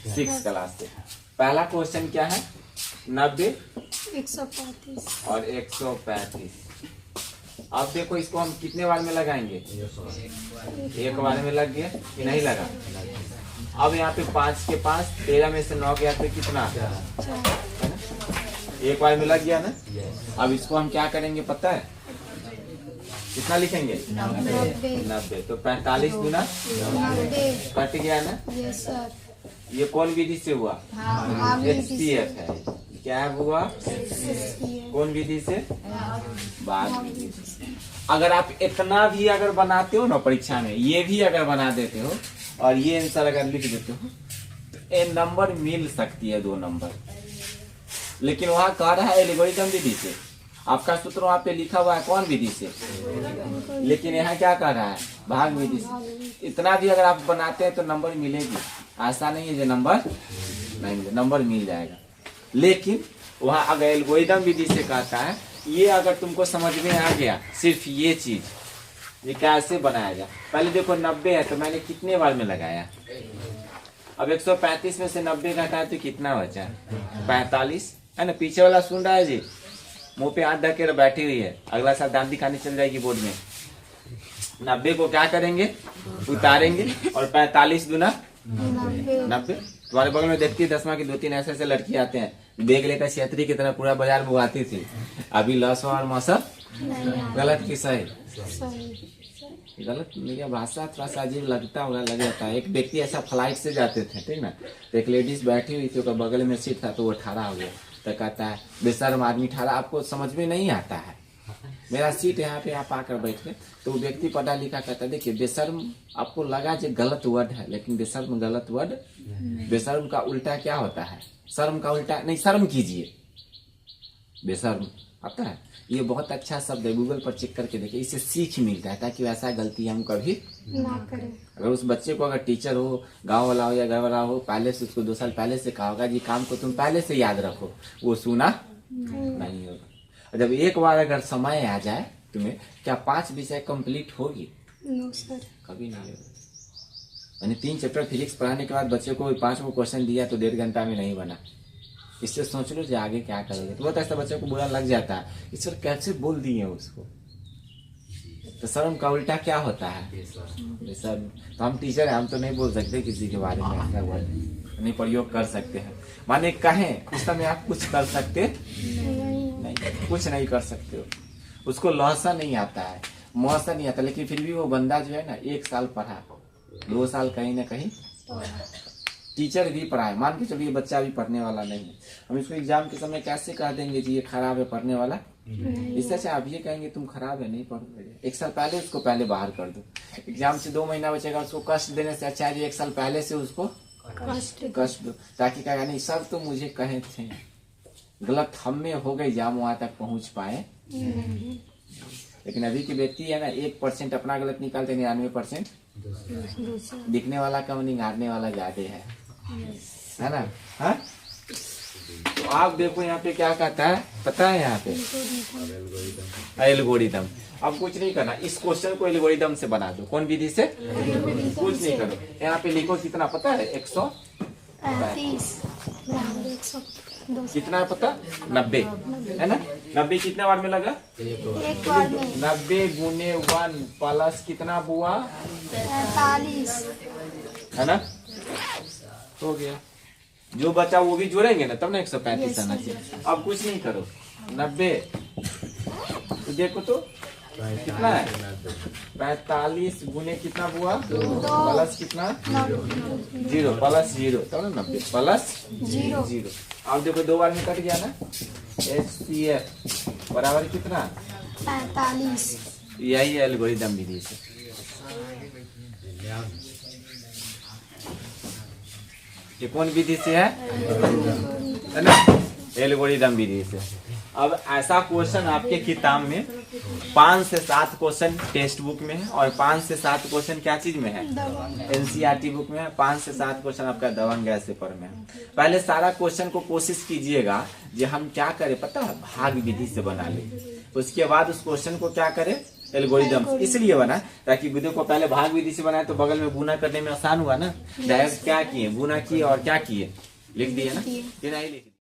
6 class से। पहला question क्या है? 90 135 और 135। अब देखो इसको हम कितने बार में लगाएंगे? एक बार में लग गया कि नहीं लगा? अब यहाँ पे 5 के पास 13 में से 9 गया तो कितना है ना? एक बार में लग गया ना। अब इसको हम क्या करेंगे पता है? कितना लिखेंगे? 90। तो 45 गुना 90 कट गया ना। Yes sir. ये कौन विधि से हुआ? HCF है। क्या हुआ? कौन विधि से? भाग विधि से। अगर आप इतना भी अगर बनाते हो ना परीक्षा में, ये भी अगर बना देते हो और ये आंसर अगर लिख देते हो तो ये नंबर मिल सकती है 2 नंबर। लेकिन वहां कह रहा है एल्गोरिथम विधि से। आपका सूत्र वहां पे लिखा हुआ है कौन विधि से, लेकिन यहाँ क्या कह रहा है? भाग विधि से। इतना भी अगर आप बनाते हैं तो नंबर मिलेगी। ऐसा नहीं है जो नंबर नहीं मिले, नंबर मिल जाएगा। लेकिन वहां अगर एल्गोरिथम विधि से कहता है, ये अगर तुमको समझ में आ गया सिर्फ ये चीज, ये कैसे बनाया जाए। पहले देखो 90 है तो मैंने कितने बार में लगाया? अब 135 में से 90 घटाए तो कितना बचा? 45 है ना। पीछे वाला सुन रहा है जी, मुंह पे हाथ ढके बैठी हुई है, अगला साल दांत दिखाने चल जाएगी बोर्ड में। 90 को क्या करेंगे? उतारेंगे और 45 गुना 90। तुम्हारे बगल में देखती है 10वां की 2-3 ऐसे लड़की आते हैं, बेग लेकर छेत्री की तरह पूरा बाजार बुआती थी। अभी लस और मौसम गलत की सही? गलत। मेरी भाषा थोड़ा सा अजीब लगता होगा, लग जाता है। एक व्यक्ति ऐसा फ्लाइट से जाते थे, ठीक ना, तो एक लेडीज बैठी हुई थी, उसका बगल में सीट था तो वो ठाड़ा हो गया। तो कहता है बेशर्म आदमी ठाड़ा, आपको समझ में नहीं आता है, मेरा सीट यहाँ पे आप आकर बैठ गए। तो वो व्यक्ति पढ़ा लिखा कहता है देखिए बेशर्म आपको लगा जो गलत वर्ड है, लेकिन बेशर्म गलत वर्ड। बेशर्म का उल्टा क्या होता है? शर्म का उल्टा नहीं, शर्म कीजिए। बेशर्म आता है, ये बहुत अच्छा शब्द है, गूगल पर चेक करके देखिए। इससे सीख मिलता है ताकि वैसा गलती हम कभी ना करें। अगर उस बच्चे को अगर टीचर हो, गांव वाला हो या घर वाला हो, पहले से उसको 2 साल पहले से कहा होगा जी काम को तुम पहले से याद रखो, वो सुना नहीं होगा। जब एक बार अगर समय आ जाए तुम्हें, क्या 5 विषय कंप्लीट होगी? नो सर, कभी नहीं होगा। मैंने 3 चैप्टर फिजिक्स पढ़ाने के बाद बच्चे को 5 क्वेश्चन दिया तो 1.5 घंटा में नहीं बना। इससे सोच लो जो आगे क्या करोगे। तो बहुत ऐसा बच्चे को बुरा लग जाता है, ईश्वर कैसे बोल दिए उसको। तो शर्म का उल्टा क्या होता है? बेशर्म। तो हम टीचर हैं, हम तो नहीं बोल सकते किसी के बारे में ऐसा वर्ड, नहीं प्रयोग कर सकते हैं। माने कहें उस समय आप कुछ कर सकते नहीं, कुछ नहीं कर सकते हो। उसको लौसा नहीं आता है, मौसा नहीं आता, लेकिन फिर भी वो बंदा जो है ना 1 साल पढ़ा, 2 साल कहीं ना कहीं टीचर भी पढ़ाए। मान के चलिए बच्चा भी पढ़ने वाला नहीं है, हम इसको एग्जाम के समय कैसे कह देंगे जी ये खराब है, पढ़ने वाला? इससे अच्छा आप ये कहेंगे तुम खराब है, नहीं पढ़ोगे। 1 साल पहले उसको पहले बाहर कर दो। एग्जाम से 2 महीना बचेगा, उसको कष्ट देने से अच्छा है 1 साल पहले से उसको कष्ट दो, ताकि कहेगा नहीं सब तो मुझे कहे थे, गलत हम में हो गई, जाम वहां तक पहुंच पाए। लेकिन अभी के व्यक्ति है ना 1% अपना गलत निकालते, 99% दिखने वाला कम, निगारने वाला ज्यादा है ना। हाँ, तो आप देखो यहाँ पे क्या कहता है पता है? यहाँ पे एल्गोरिथम। अब कुछ नहीं करना, इस क्वेश्चन को एल्गोरिथम से बना दो। कौन विधि से? कुछ नहीं करो। यहाँ पे लिखो कितना पता है? 135 कितना है पता? 90 है ना। 90 कितने बार में लगा? एक बार में। 90 गुने 1 प्लस कितना बुआ? 45 है ना। हो गया, जो बचा वो भी जोड़ेंगे ना तब ना 135 आना चाहिए। अब कुछ नहीं करो, 90 तो देखो तो कितना है? 45 गुने कितना हुआ? प्लस कितना? 0 प्लस 0 तब ना 90 प्लस 0। अब देखो 2 बार में कट गया ना। HCF बराबर कितना? 45। यही एल्गोरिथम विधि से। ये कौन विधि से है ना? एल्गोरिथम विधि से। अब ऐसा क्वेश्चन आपके किताब में 5 से 7 क्वेश्चन टेक्स्ट बुक में है और 5 से 7 क्वेश्चन क्या चीज में है? NCERT बुक में है। 5 से 7 क्वेश्चन आपका दबंग गैस पेपर में है। पहले सारा क्वेश्चन को कोशिश कीजिएगा जो हम क्या करें पता है? भाग विधि से बना ले। उसके बाद उस क्वेश्चन को क्या करें? एल्गोरिदम इसलिए बना ताकि देखो पहले भाग विधि से बनाए तो बगल में गुना करने में आसान हुआ ना। डायरेक्ट क्या किए, गुना किए और क्या किए, लिख दिए ना, दिए। कि नहीं लिख